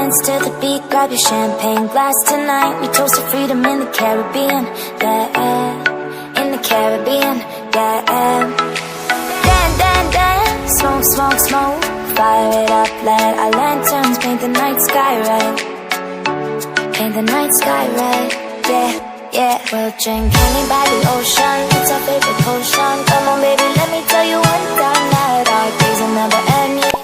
dance to the beat, grab your champagne glass tonight. We toast to freedom in the Caribbean, yeah, in the Caribbean, yeah. Dance, dance, dance, smoke, smoke, smoke. Fire it up, let our lanterns paint the night sky red. Paint the night sky red, yeah, yeah. We'll drink honey by the ocean, it's our favorite potion. Come on baby, let me tell you one time that our days will never end, yeah.